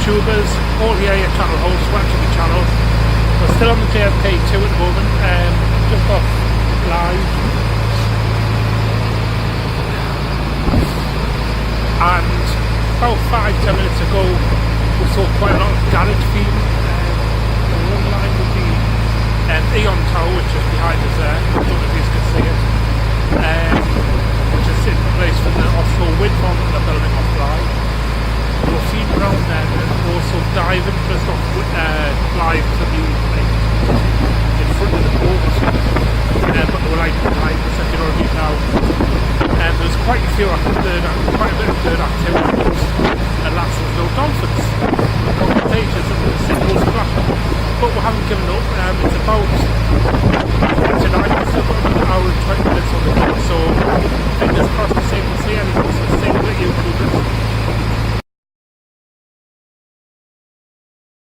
YouTubers, all here, your channel hosts, watching the channel. We're still on the JFK2 at the moment, just off live. And about 5-10 minutes ago, we saw quite a lot of garage feeding. The one line would be Eon Tower, which is behind us there. I don't know if you can see it. Which is in place for the offshore wind farm that they're building off Blythe. We'll feed around there and also diving just off Blythe to be like, in front of the boat or something. But they were like behind us, if you know what I mean now. There's quite a few quite a bit of bird activity, and lots of little dolphins. Pages of the signals flashing. But we haven't given up. It's about tonight, we've still got about an hour and 20 minutes on the clock, so fingers crossed